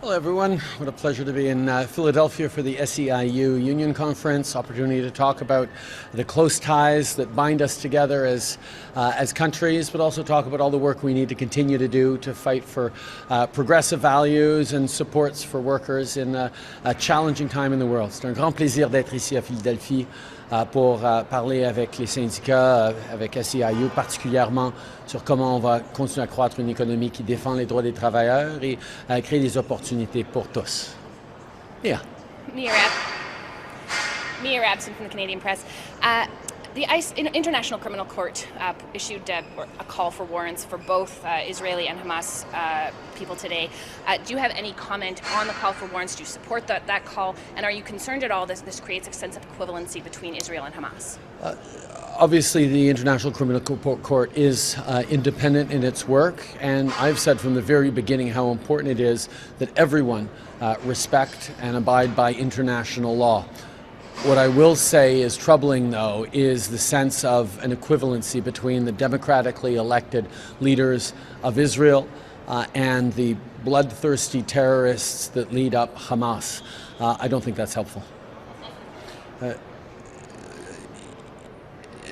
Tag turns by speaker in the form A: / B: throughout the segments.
A: Hello everyone, what a pleasure to be in Philadelphia for the SEIU Union Conference, opportunity to talk about the close ties that bind us together as countries, but also talk about all the work we need to continue to do to fight for progressive values and supports for workers in a challenging time in the world. C'est un grand plaisir d'être ici à Philadelphie pour parler avec les syndicats, avec SEIU particulièrement sur comment on va continuer à croître une économie qui défend les droits des travailleurs et créer des opportunités pour tous. Yeah.
B: Mia Rabson from the Canadian Press. The International Criminal Court issued a call for warrants for both Israeli and Hamas people today. Do you have any comment on the call for warrants? Do you support that call? And are you concerned at all that this creates a sense of equivalency between Israel and Hamas?
A: Obviously, the International Criminal Court is independent in its work, and I've said from the very beginning how important it is that everyone respect and abide by international law. What I will say is troubling, though, is the sense of an equivalency between the democratically elected leaders of Israel and the bloodthirsty terrorists that lead up Hamas. I don't think that's helpful.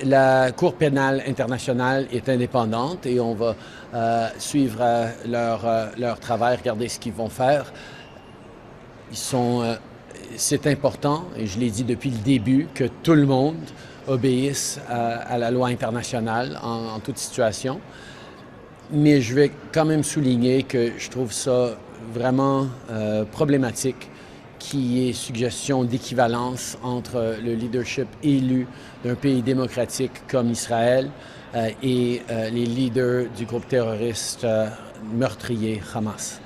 A: La Cour pénale internationale est indépendante et on va suivre leur travail, regarder ce qu'ils vont faire. C'est important, et je l'ai dit depuis le début, que tout le monde obéisse à la loi internationale en toute situation. Mais je vais quand même souligner que je trouve ça vraiment problématique qu'il y ait suggestion d'équivalence entre le leadership élu d'un pays démocratique comme Israël et les leaders du groupe terroriste meurtrier Hamas.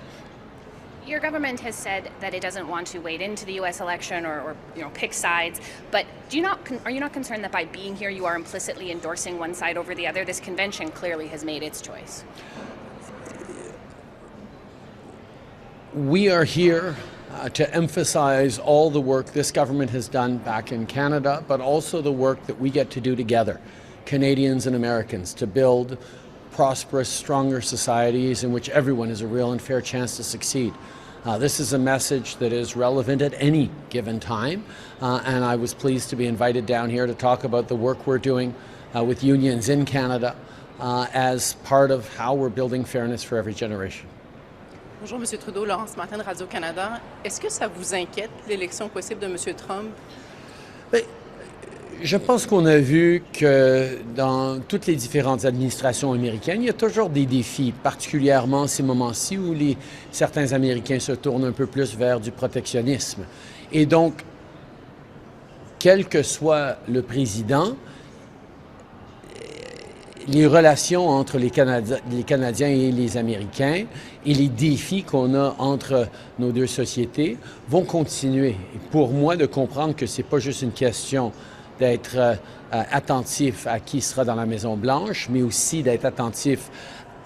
B: Your government has said that it doesn't want to wade into the U.S. election or pick sides, but are you not concerned that by being here you are implicitly endorsing one side over the other? This convention clearly has made its choice.
A: We are here to emphasize all the work this government has done back in Canada, but also the work that we get to do together, Canadians and Americans, to build prosperous, stronger societies in which everyone has a real and fair chance to succeed. This is a message that is relevant at any given time, and I was pleased to be invited down here to talk about the work we're doing with unions in Canada as part of how we're building fairness for every generation.
C: Bonjour, M. Trudeau, Laurence ce matin de Radio-Canada. Est-ce que ça vous inquiète, l'élection possible de M. Trump?
A: Je pense qu'on a vu que dans toutes les différentes administrations américaines, il y a toujours des défis, particulièrement ces moments-ci où certains Américains se tournent un peu plus vers du protectionnisme. Et donc, quel que soit le président, les relations entre les Canadiens et les Américains et les défis qu'on a entre nos deux sociétés vont continuer. Et pour moi, de comprendre que c'est pas juste une question d'être attentif à qui sera dans la Maison-Blanche, mais aussi d'être attentif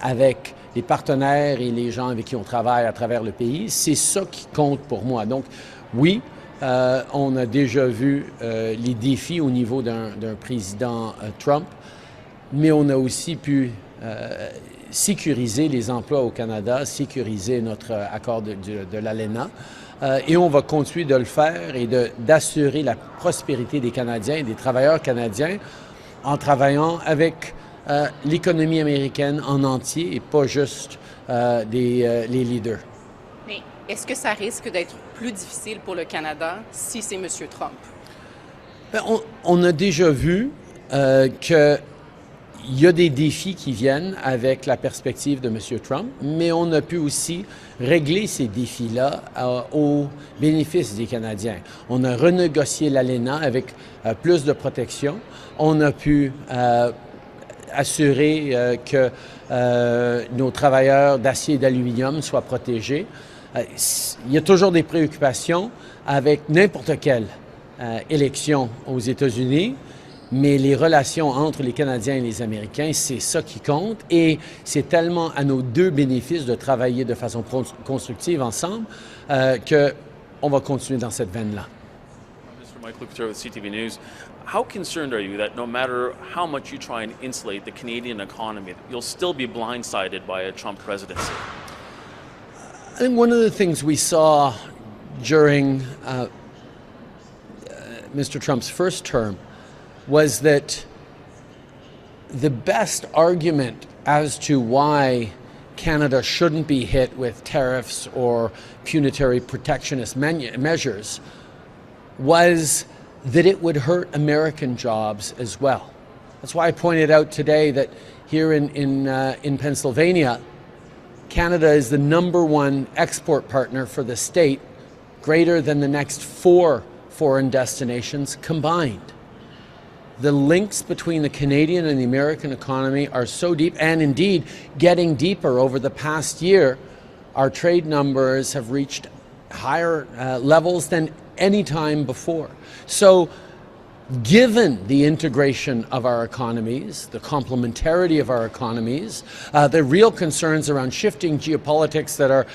A: avec les partenaires et les gens avec qui on travaille à travers le pays. C'est ça qui compte pour moi. Donc, oui, on a déjà vu les défis au niveau d'un président Trump, mais on a aussi pu sécuriser les emplois au Canada, sécuriser notre accord de l'ALENA. Et on va continuer de le faire et d'assurer la prospérité des Canadiens et des travailleurs canadiens en travaillant avec l'économie américaine en entier et pas juste les leaders.
C: Mais est-ce que ça risque d'être plus difficile pour le Canada si c'est M. Trump?
A: On a déjà vu que il y a des défis qui viennent avec la perspective de M. Trump, mais on a pu aussi régler ces défis-là au bénéfice des Canadiens. On a renégocié l'ALENA avec plus de protection. On a pu assurer que nos travailleurs d'acier et d'aluminium soient protégés. Il y a toujours des préoccupations avec n'importe quelle élection aux États-Unis. Mais les relations entre les Canadiens et les Américains, c'est ça qui compte et c'est tellement à nos deux bénéfices de travailler de façon constructive ensemble qu'on va continuer dans cette veine-là.
D: Mr. Mike Lucas with CTV News. How concerned are you that no matter how much you try and insulate the Canadian economy, you'll still be blindsided by a Trump presidency?
A: I think one of the things we saw during Mr. Trump's first term was that the best argument as to why Canada shouldn't be hit with tariffs or punitive protectionist measures was that it would hurt American jobs as well. That's why I pointed out today that here in Pennsylvania, Canada is the #1 export partner for the state, greater than the next 4 foreign destinations combined. The links between the Canadian and the American economy are so deep, and indeed getting deeper over the past year. Our trade numbers have reached higher levels than any time before. So given the integration of our economies, the complementarity of our economies, the real concerns around shifting geopolitics that are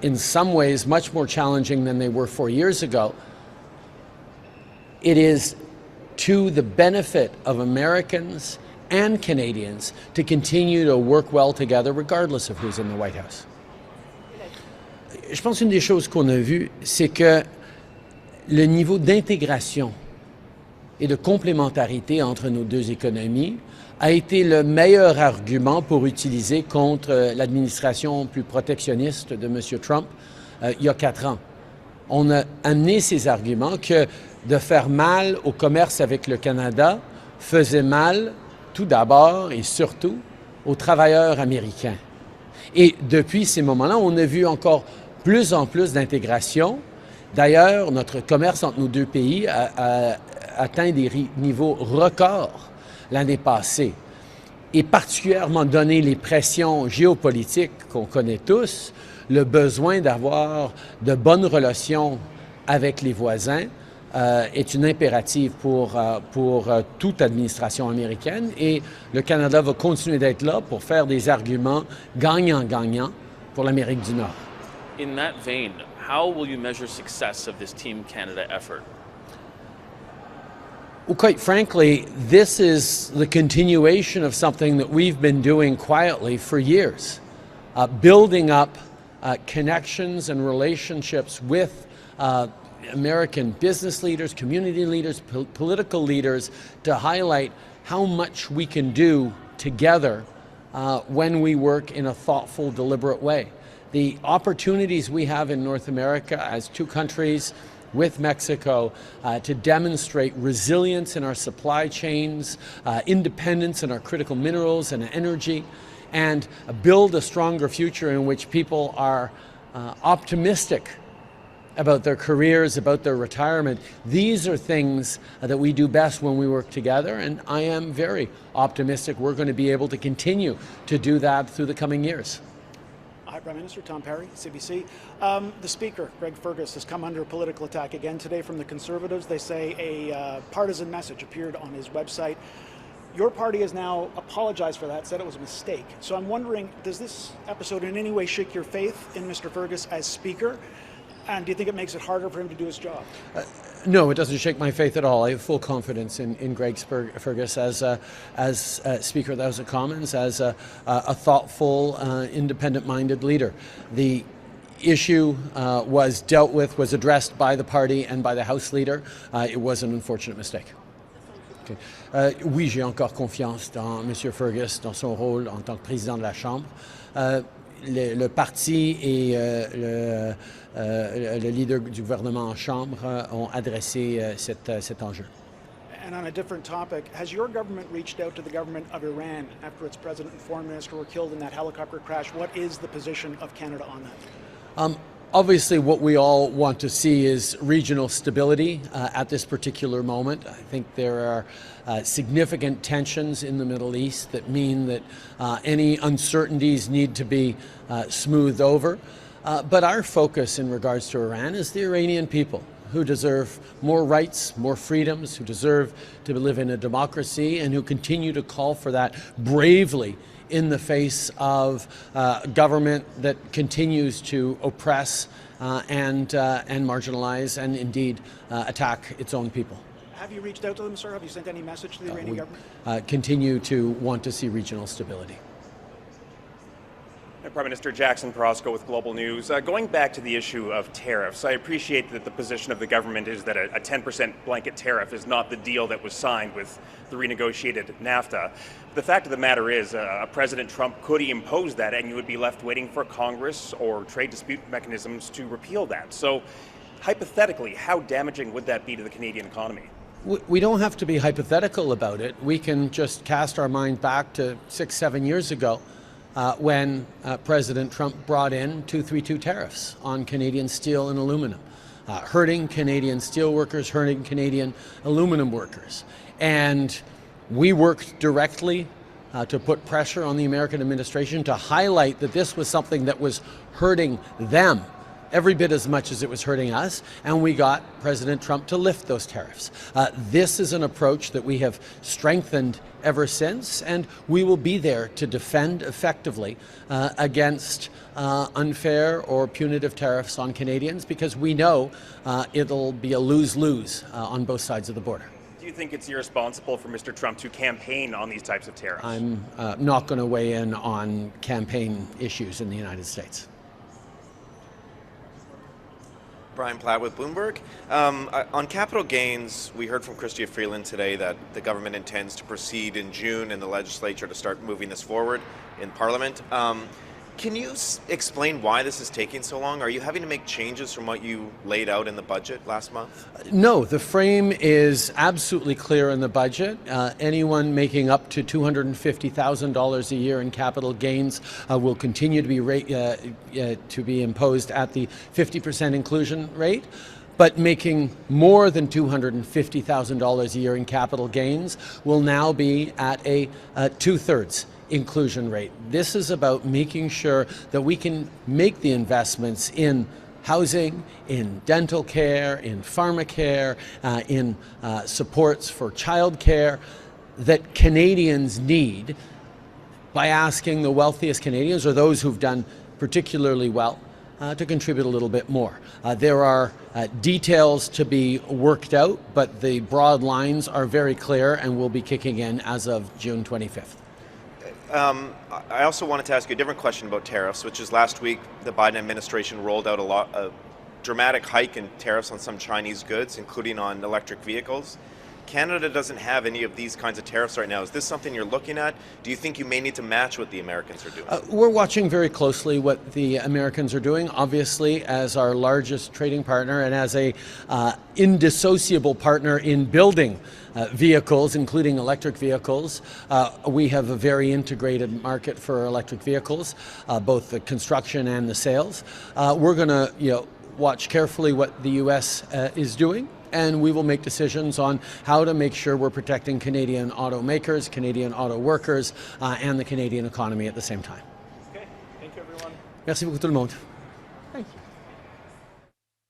A: in some ways much more challenging than they were 4 years ago, it is to the benefit of Americans and Canadians to continue to work well together regardless of who's in the White House. Je pense qu'une des choses qu'on a vues, c'est que le niveau d'intégration et de complémentarité entre nos deux économies a été le meilleur argument pour utiliser contre l'administration plus protectionniste de M. Trump il y a 4 ans. On a amené ces arguments que de faire mal au commerce avec le Canada faisait mal tout d'abord et surtout aux travailleurs américains. Et depuis ces moments-là, on a vu encore plus en plus d'intégration. D'ailleurs, notre commerce entre nos deux pays a atteint des niveaux records l'année passée. Et particulièrement donné les pressions géopolitiques qu'on connaît tous, le besoin d'avoir de bonnes relations avec les voisins est une impérative pour toute administration américaine, et le Canada va continuer d'être là pour faire des arguments gagnant-gagnant pour l'Amérique du Nord.
D: In that vein, how will you measure success of this Team Canada effort?
A: Well, quite frankly, this is the continuation of something that we've been doing quietly for years, building up connections and relationships with American business leaders, community leaders, political leaders, to highlight how much we can do together when we work in a thoughtful, deliberate way. The opportunities we have in North America as two countries with Mexico to demonstrate resilience in our supply chains, independence in our critical minerals and energy, and build a stronger future in which people are optimistic about their careers, about their retirement. These are things that we do best when we work together, and I am very optimistic we're going to be able to continue to do that through the coming years.
E: Hi, Prime Minister. Tom Perry, CBC. The Speaker, Greg Fergus, has come under political attack again today from the Conservatives. They say a partisan message appeared on his website. Your party has now apologized for that, said it was a mistake. So I'm wondering, does this episode in any way shake your faith in Mr. Fergus as Speaker? And do you think it makes it harder for him to do his job?
A: No, it doesn't shake my faith at all. I have full confidence in Greg Fergus as Speaker of the House of Commons, as a thoughtful, independent-minded leader. The issue was dealt with, was addressed by the party and by the House Leader. It was an unfortunate mistake. Okay. Oui, j'ai encore confiance dans M. Fergus, dans son rôle en tant que président de la Chambre. Le parti et le leader du gouvernement en Chambre ont adressé cet enjeu.
E: And on a different topic, has your government reached out to the government of Iran after its president and foreign minister were killed in that helicopter crash? What is the position of Canada on that?
A: Obviously, what we all want to see is regional stability at this particular moment. I think there are significant tensions in the Middle East that mean that any uncertainties need to be smoothed over. But our focus in regards to Iran is the Iranian people, who deserve more rights, more freedoms, who deserve to live in a democracy, and who continue to call for that bravely in the face of government that continues to oppress and marginalize and indeed attack its own people.
E: Have you reached out to them, sir? Have you sent any message to the Iranian government?
A: Continue to want to see regional stability.
F: Prime Minister Jackson Perosco with Global News. Going back to the issue of tariffs, I appreciate that the position of the government is that a 10% blanket tariff is not the deal that was signed with the renegotiated NAFTA. The fact of the matter is, President Trump could impose that, and you would be left waiting for Congress or trade dispute mechanisms to repeal that. So, hypothetically, how damaging would that be to the Canadian economy?
A: We don't have to be hypothetical about it. We can just cast our mind back to 6-7 years ago when President Trump brought in 232 tariffs on Canadian steel and aluminum, hurting Canadian steel workers, hurting Canadian aluminum workers. And we worked directly to put pressure on the American administration to highlight that this was something that was hurting them every bit as much as it was hurting us, and we got President Trump to lift those tariffs. This is an approach that we have strengthened ever since, and we will be there to defend effectively against unfair or punitive tariffs on Canadians, because we know it'll be a lose-lose on both sides of the border.
F: Do you think it's irresponsible for Mr. Trump to campaign on these types of tariffs?
A: I'm not going to weigh in on campaign issues in the United States.
G: Brian Platt with Bloomberg. On capital gains, we heard from Chrystia Freeland today that the government intends to proceed in June in the legislature to start moving this forward in Parliament. Can you explain why this is taking so long? Are you having to make changes from what you laid out in the budget last month?
A: No, the frame is absolutely clear in the budget. Anyone making up to $250,000 a year in capital gains will continue to be imposed at the 50% inclusion rate. But making more than $250,000 a year in capital gains will now be at a two-thirds inclusion rate. This is about making sure that we can make the investments in housing, in dental care, in pharmacare, in supports for childcare that Canadians need, by asking the wealthiest Canadians, or those who've done particularly well, to contribute a little bit more. There are details to be worked out, but the broad lines are very clear and will be kicking in as of June 25th.
G: I also wanted to ask you a different question about tariffs, which is last week the Biden administration rolled out a dramatic hike in tariffs on some Chinese goods, including on electric vehicles. Canada doesn't have any of these kinds of tariffs right now. Is this something you're looking at? Do you think you may need to match what the Americans are doing?
A: We're watching very closely what the Americans are doing, obviously, as our largest trading partner and as a indissociable partner in building vehicles, including electric vehicles. We have a very integrated market for electric vehicles, both the construction and the sales. We're going to watch carefully what the U.S. is doing, and we will make decisions on how to make sure we're protecting Canadian automakers, Canadian auto workers, and the Canadian economy at the same time.
F: Okay, thank you everyone.
A: Merci beaucoup tout le monde. Thank you.